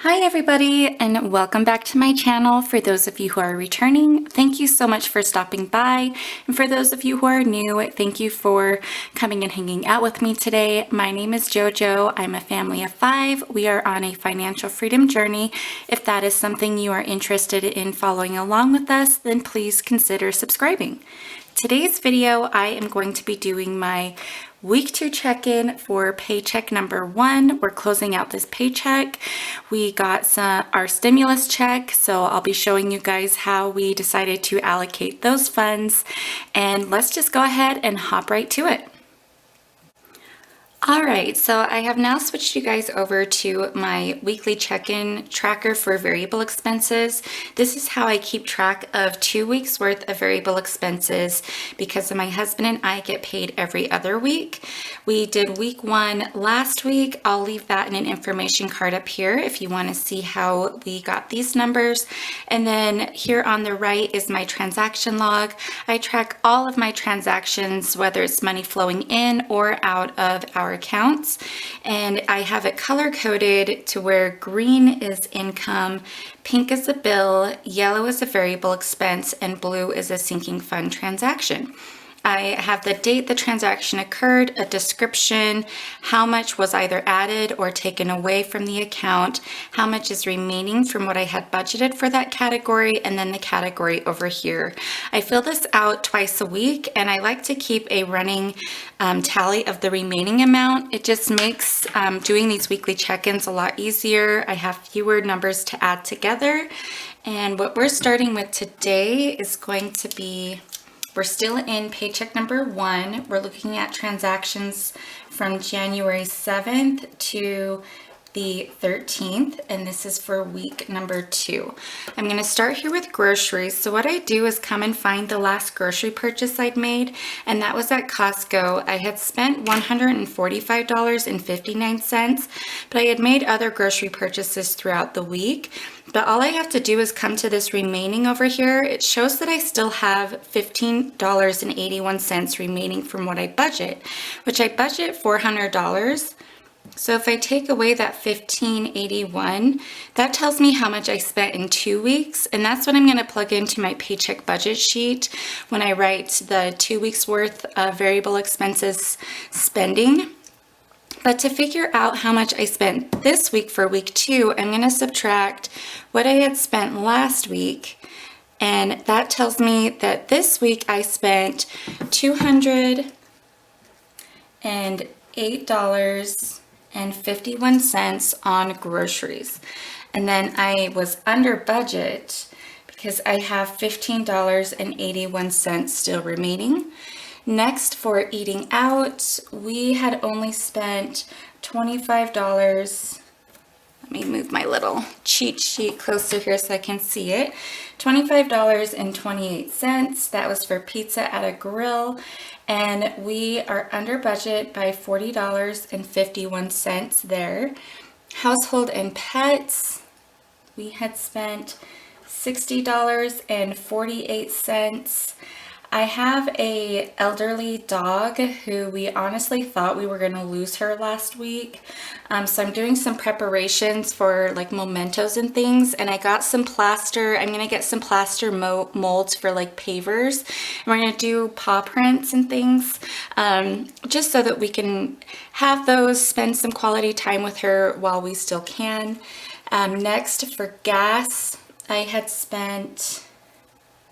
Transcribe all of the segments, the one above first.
Hi everybody, and welcome back to my channel. For those of you who are returning, thank you so much for stopping by. And for those of you who are new, thank you for coming and hanging out with me today. My name is JoJo. I'm a family of 5. We are on a financial freedom journey. If that is something you are interested in following along with us, then please consider subscribing. Today's video, I am going to be doing my week 2 check-in for paycheck number 1. We're closing out this paycheck. We got our stimulus check, so I'll be showing you guys how we decided to allocate those funds. And let's just go ahead and hop right to it. Alright, so I have now switched you guys over to my weekly check-in tracker for variable expenses. This is how I keep track of 2 weeks worth of variable expenses because my husband and I get paid every other week. We did week 1 last week. I'll leave that in an information card up here if you want to see how we got these numbers. And then here on the right is my transaction log. I track all of my transactions, whether it's money flowing in or out of our accounts, and I have it color coded to where green is income, pink is a bill, yellow is a variable expense, and blue is a sinking fund transaction. I have the date the transaction occurred, a description, how much was either added or taken away from the account, how much is remaining from what I had budgeted for that category, and then the category over here. I fill this out twice a week, and I like to keep a running tally of the remaining amount. It just makes doing these weekly check-ins a lot easier. I have fewer numbers to add together, and what we're starting with today is going to be, we're still in paycheck number 1. We're looking at transactions from January 7th to the 13th, and this is for week number 2. I'm going to start here with groceries. So what I do is come and find the last grocery purchase I'd made, and that was at Costco. I had spent $145.59, but I had made other grocery purchases throughout the week. But all I have to do is come to this remaining over here. It shows that I still have $15.81 remaining from what I budget, which I budget $400. So if I take away that $15.81, that tells me how much I spent in 2 weeks, and that's what I'm going to plug into my paycheck budget sheet when I write the 2 weeks worth of variable expenses spending. But to figure out how much I spent this week for week 2, I'm going to subtract what I had spent last week, and that tells me that this week I spent $208.51 on groceries. And then I was under budget because I have $15.81 still remaining. Next, for eating out, we had only spent $25. Let me move my little cheat sheet closer here so I can see it. $25.28. That was for pizza at a grill. And we are under budget by $40.51 there. Household and pets, we had spent $60.48. I have a elderly dog who we honestly thought we were going to lose her last week. So I'm doing some preparations for like mementos and things, and I got some plaster. I'm going to get some plaster molds for like pavers, and we're going to do paw prints and things, just so that we can have those, spend some quality time with her while we still can. Next, for gas, I had spent,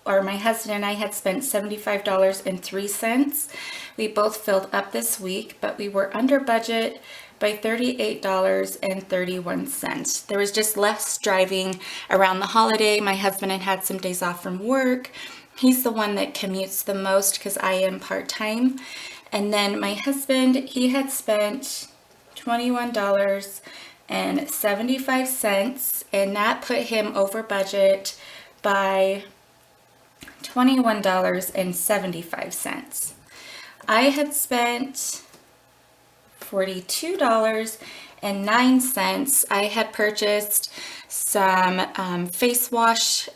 or my husband and I had spent $75.03. We both filled up this week, but we were under budget by $38.31. There was just less driving around the holiday. My husband had some days off from work. He's the one that commutes the most because I am part-time. And then my husband, he had spent $21.75, and that put him over budget by $21.75. I had spent $42.09. I had purchased some face wash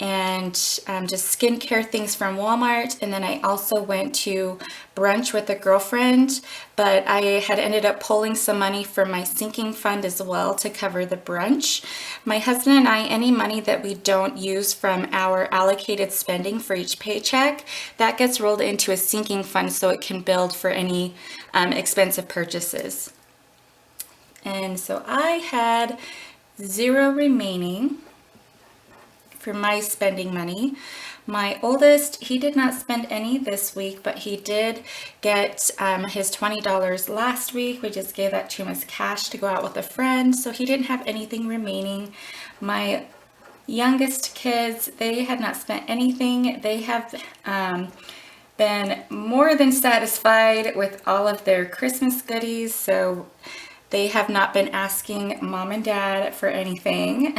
and just skincare things from Walmart. And then I also went to brunch with a girlfriend, but I had ended up pulling some money from my sinking fund as well to cover the brunch. My husband and I, any money that we don't use from our allocated spending for each paycheck, that gets rolled into a sinking fund so it can build for any expensive purchases. And so I had $0 remaining for my spending money. My oldest, he did not spend any this week, but he did get his $20 last week. We just gave that to him as cash to go out with a friend, so he didn't have anything remaining. My youngest kids, they had not spent anything. They have been more than satisfied with all of their Christmas goodies, so they have not been asking mom and dad for anything.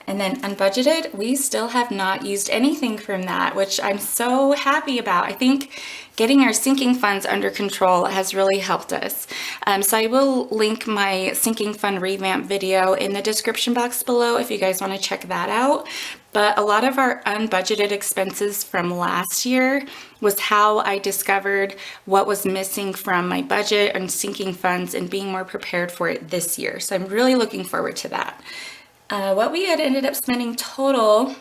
And then unbudgeted, we still have not used anything from that, which I'm so happy about. I think getting our sinking funds under control has really helped us. So I will link my sinking fund revamp video in the description box below if you guys want to check that out. But a lot of our unbudgeted expenses from last year was how I discovered what was missing from my budget and sinking funds and being more prepared for it this year. So I'm really looking forward to that. What we had ended up spending total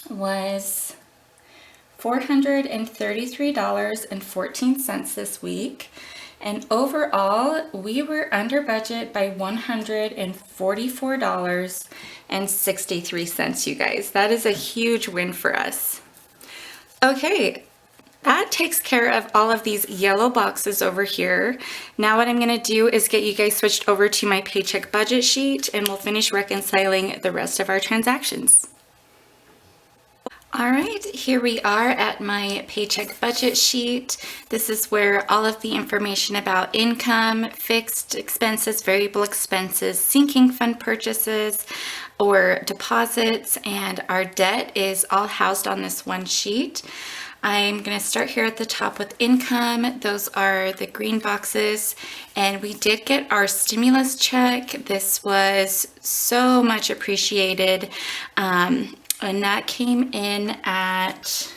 was $433.14 this week. And overall, we were under budget by $144.63, you guys. That is a huge win for us. Okay. That takes care of all of these yellow boxes over here. Now what I'm going to do is get you guys switched over to my Paycheck budget sheet, and we'll finish reconciling the rest of our transactions. All right, here we are at my Paycheck budget sheet. This is where all of the information about income, fixed expenses, variable expenses, sinking fund purchases, or deposits, and our debt is all housed on this one sheet. I'm going to start here at the top with income. Those are the green boxes, and we did get our stimulus check. This was so much appreciated, and that came in at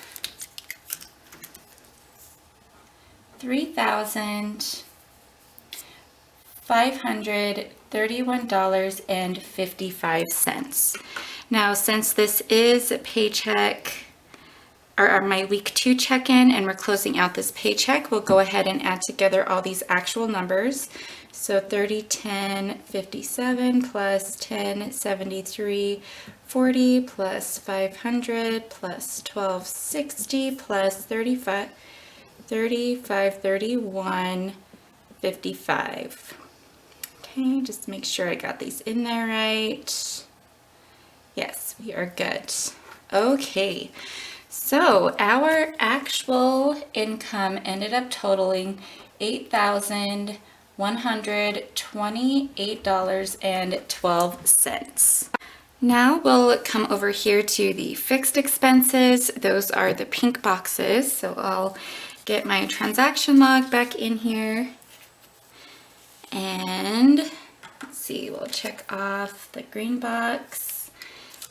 $3,531.55. Now, since this is a paycheck, or my week 2 check-in, and we're closing out this paycheck, we'll go ahead and add together all these actual numbers. So 3010.57 plus 1073.40 plus 500 plus 1260 plus 3531.55. Okay, just make sure I got these in there right. Yes, we are good. Okay. So our actual income ended up totaling $8,128.12. Now we'll come over here to the fixed expenses. Those are the pink boxes. So I'll get my transaction log back in here. And let's see, we'll check off the green box.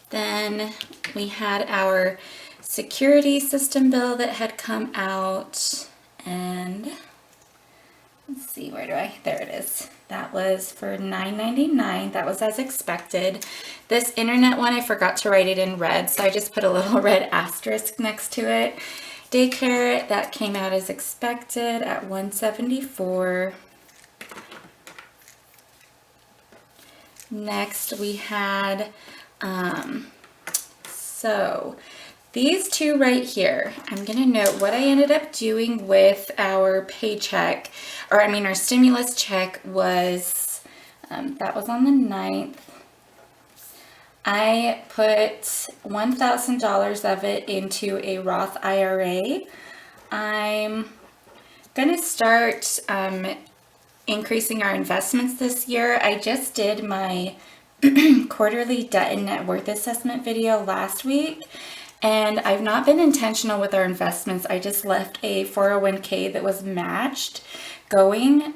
Then we had our security system bill that had come out, and let's see, there it is. That was for $9.99. That was as expected. This internet one, I forgot to write it in red, so I just put a little red asterisk next to it. Daycare, that came out as expected at $174. Next we had so these two right here, I'm going to note what I ended up doing with our paycheck, or I mean our stimulus check was, that was on the 9th. I put $1,000 of it into a Roth IRA. I'm going to start increasing our investments this year. I just did my quarterly debt and net worth assessment video last week. And I've not been intentional with our investments. I just left a 401k that was matched going.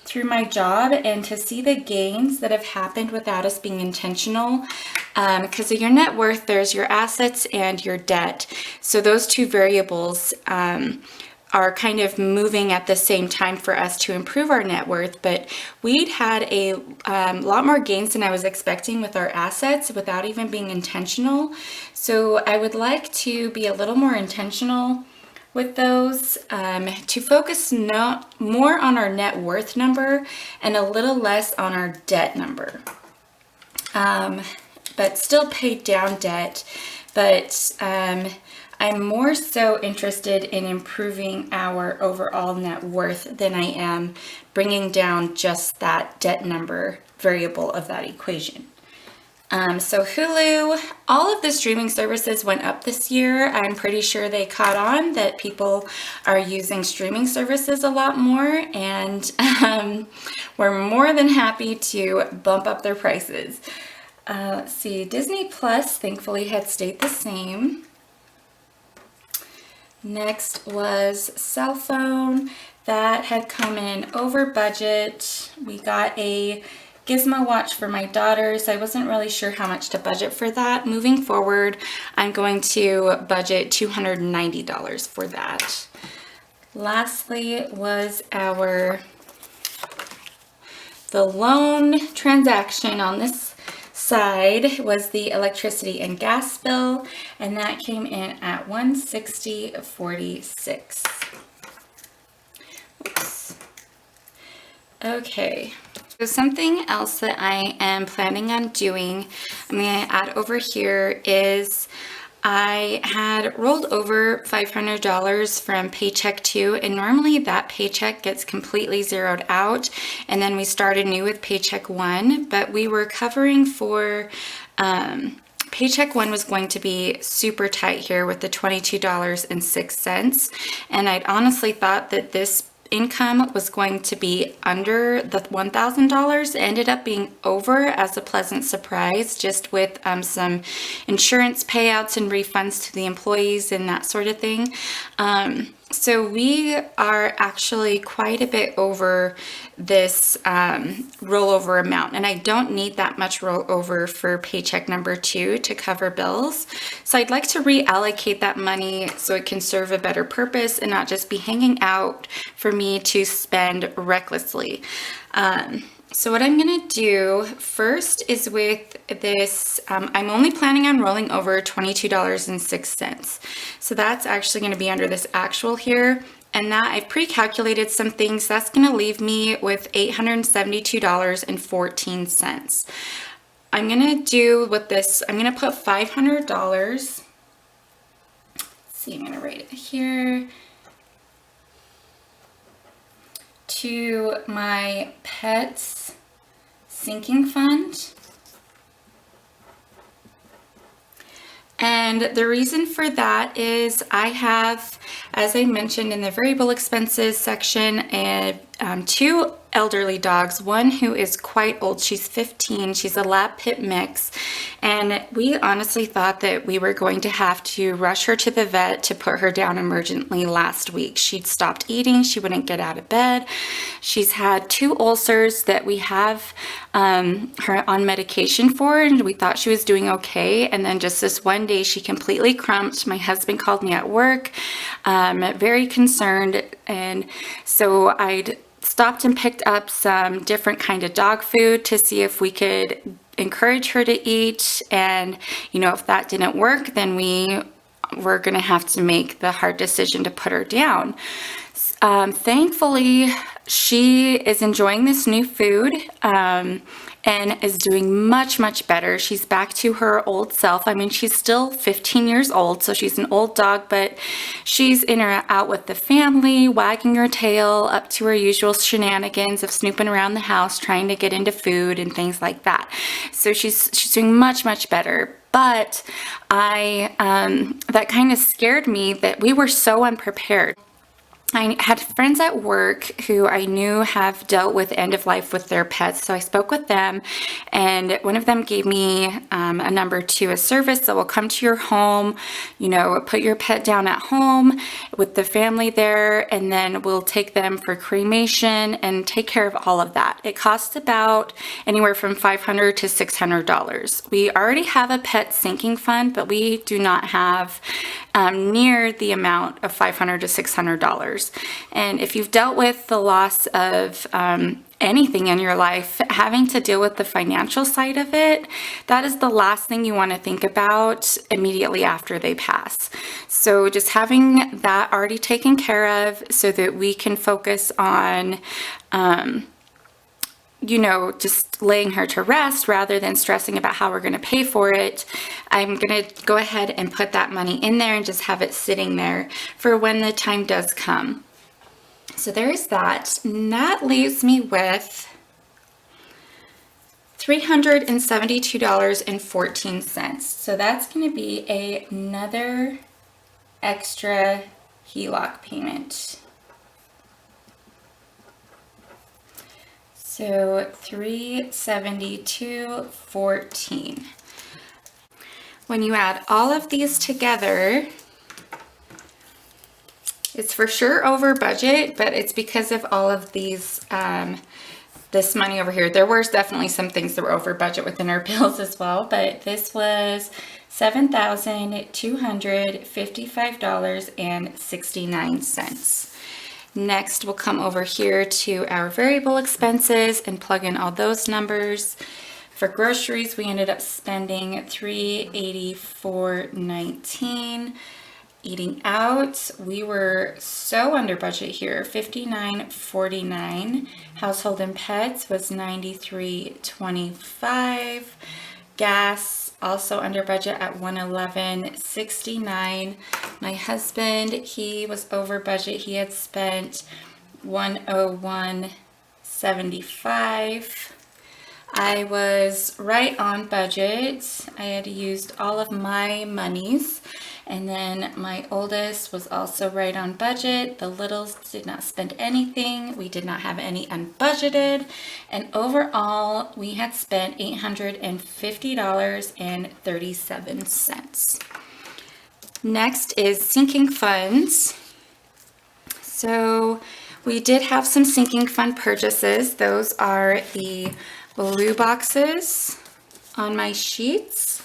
through my job and to see the gains that have happened without us being intentional. Because of your net worth, there's your assets and your debt. So those two variables are kind of moving at the same time for us to improve our net worth, but we'd had a lot more gains than I was expecting with our assets without even being intentional. So I would like to be a little more intentional with those, to focus more on our net worth number and a little less on our debt number. But still pay down debt, but I'm more so interested in improving our overall net worth than I am bringing down just that debt number variable of that equation. So Hulu, all of the streaming services went up this year. I'm pretty sure they caught on that people are using streaming services a lot more, and we're more than happy to bump up their prices. Let's see, Disney Plus thankfully had stayed the same. Next was cell phone. That had come in over budget. We got a Gizmo watch for my daughters. I wasn't really sure how much to budget for that. Moving forward, I'm going to budget $290 for that. Lastly was the loan transaction on this side was the electricity and gas bill, and that came in at $160.46. Oops. Okay, so something else that I am planning on doing, I'm going to add over here, is I had rolled over $500 from Paycheck 2, and normally that paycheck gets completely zeroed out, and then we started new with Paycheck 1, but we were covering for Paycheck 1 was going to be super tight here with the $22.06, and I'd honestly thought that this income was going to be under the $1,000. Ended up being over as a pleasant surprise, just with some insurance payouts and refunds to the employees and that sort of thing. So we are actually quite a bit over this rollover amount, and I don't need that much rollover for paycheck number 2 to cover bills. So I'd like to reallocate that money so it can serve a better purpose and not just be hanging out for me to spend recklessly. So what I'm going to do first is with this, I'm only planning on rolling over $22.06. So that's actually going to be under this actual here. And that I've pre-calculated some things. That's going to leave me with $872.14. I'm going to do with this, I'm going to put $500. Let's see, I'm going to write it here. To my pets sinking fund. And the reason for that is I have, as I mentioned in the variable expenses section, and 2 elderly dogs, one who is quite old, she's 15, she's a lab pit mix, and we honestly thought that we were going to have to rush her to the vet to put her down emergently last week. She'd stopped eating, she wouldn't get out of bed, she's had 2 ulcers that we have her on medication for, and we thought she was doing okay, and then just this one day she completely crumped. My husband called me at work, very concerned, and so I'd stopped and picked up some different kind of dog food to see if we could encourage her to eat, and if that didn't work, then we were going to have to make the hard decision to put her down. Thankfully, she is enjoying this new food and is doing much, much better. She's back to her old self. I mean, she's still 15 years old, so she's an old dog, but she's in or out with the family, wagging her tail, up to her usual shenanigans of snooping around the house, trying to get into food and things like that. So she's doing much, much better. But that kind of scared me that we were so unprepared. I had friends at work who I knew have dealt with end of life with their pets. So I spoke with them, and one of them gave me a number to a service that will come to your home, you know, put your pet down at home with the family there, and then we'll take them for cremation and take care of all of that. It costs about anywhere from $500 to $600. We already have a pet sinking fund, but we do not have near the amount of $500 to $600. And if you've dealt with the loss of anything in your life, having to deal with the financial side of it, that is the last thing you want to think about immediately after they pass. So just having that already taken care of so that we can focus on you know, just laying her to rest rather than stressing about how we're going to pay for it, I'm going to go ahead and put that money in there and just have it sitting there for when the time does come. So there's that. And that leaves me with $372.14. So that's going to be another extra HELOC payment. So $372.14. When you add all of these together, it's for sure over budget, but it's because of all of these, this money over here. There was definitely some things that were over budget within our bills as well, but this was $7,255.69. Next, we'll come over here to our variable expenses and plug in all those numbers. For groceries, we ended up spending $384.19. Eating out, we were so under budget here, $59.49. Household and pets was $93.25. Gas, also under budget at $111.69. My husband, he was over budget. He had spent $101.75. I was right on budget. I had used all of my monies. And then my oldest was also right on budget. The littles did not spend anything. We did not have any unbudgeted. And overall, we had spent $850.37. Next is sinking funds. So we did have some sinking fund purchases. Those are the blue boxes on my sheets.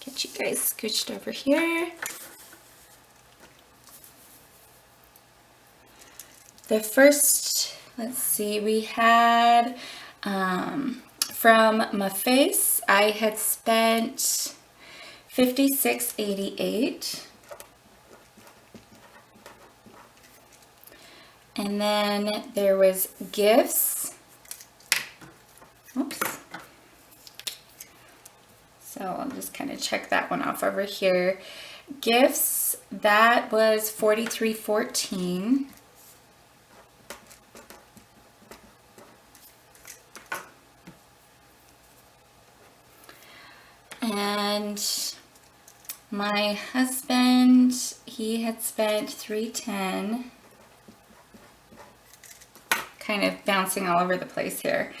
Get you guys scooched over here. The first, let's see, we had from my face, I had spent $56.88. And then there was gifts. Oops. So I'll just kind of check that one off over here. Gifts, that was $43.14. And my husband, he had spent $310. Kind of bouncing all over the place here.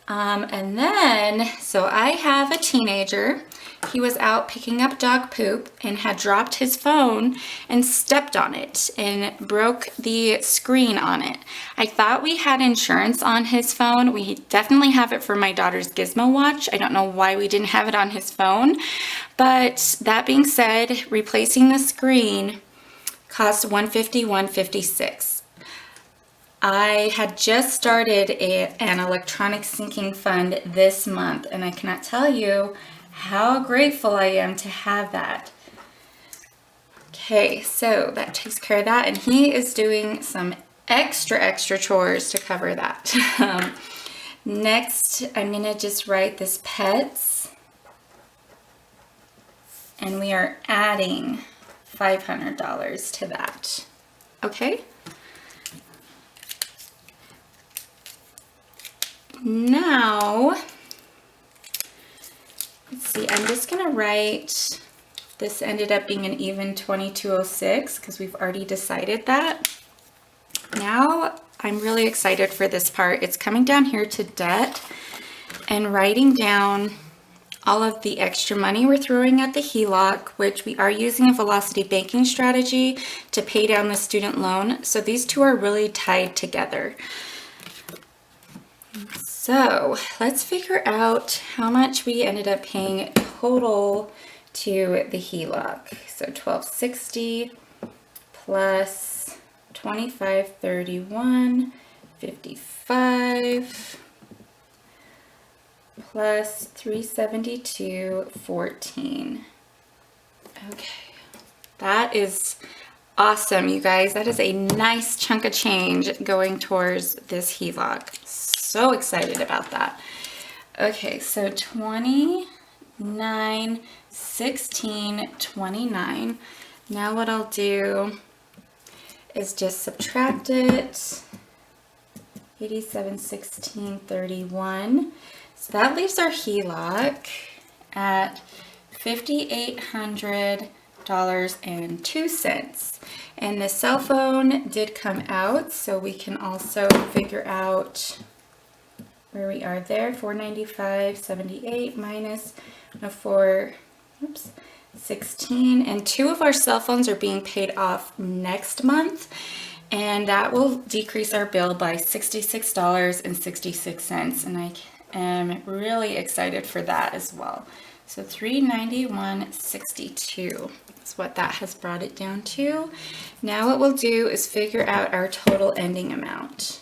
And then, so I have a teenager. He was out picking up dog poop and had dropped his phone and stepped on it and broke the screen on it. I thought we had insurance on his phone. We definitely have it for my daughter's Gizmo watch. I don't know why we didn't have it on his phone. But that being said, replacing the screen cost $150, $156. I had just started an electronic sinking fund this month, and I cannot tell you how grateful I am to have that. Okay, so that takes care of that, and he is doing some extra chores to cover that. Next, I'm gonna just write this pets, and we are adding $500 to that. Okay? Now, let's see, I'm just gonna write, this ended up being an even 2206 because we've already decided that. Now I'm really excited for this part. It's coming down here to debt and writing down all of the extra money we're throwing at the HELOC, which we are using a velocity banking strategy to pay down the student loan. So these two are really tied together. So let's figure out how much we ended up paying total to the HELOC. So $1,260 plus $2,531.55 plus $372.14. Okay, that is awesome, you guys. That is a nice chunk of change going towards this HELOC. So excited about that. Okay, so 29, 16, 29. Now what I'll do is just subtract it. 87, 16, 31. So that leaves our HELOC at $5,800.02. And the cell phone did come out, so we can also figure out where we are there. $495.78 minus 16. And 2 of our cell phones are being paid off next month, and that will decrease our bill by $66.66. And I am really excited for that as well. So $391.62 is what that has brought it down to. Now what we'll do is figure out our total ending amount.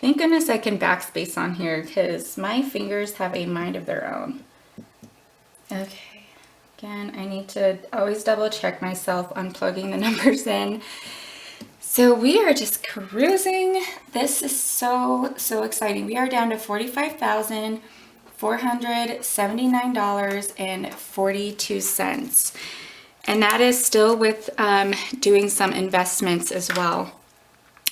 Thank goodness I can backspace on here because my fingers have a mind of their own. Okay, again, I need to always double check myself unplugging the numbers in. So we are just cruising. This is so exciting. We are down to $45,479.42. And that is still with doing some investments as well.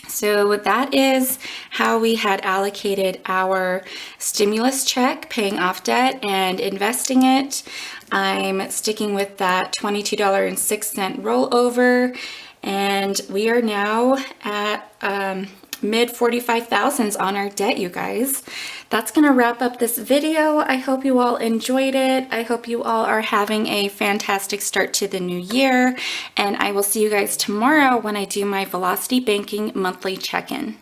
So that is how we had allocated our stimulus check, paying off debt and investing it. I'm sticking with that $22.06 rollover, and we are now at mid 45,000s on our debt, you guys. That's gonna wrap up this video. I hope you all enjoyed it. I hope you all are having a fantastic start to the new year, and I will see you guys tomorrow when I do my Velocity Banking monthly check-in.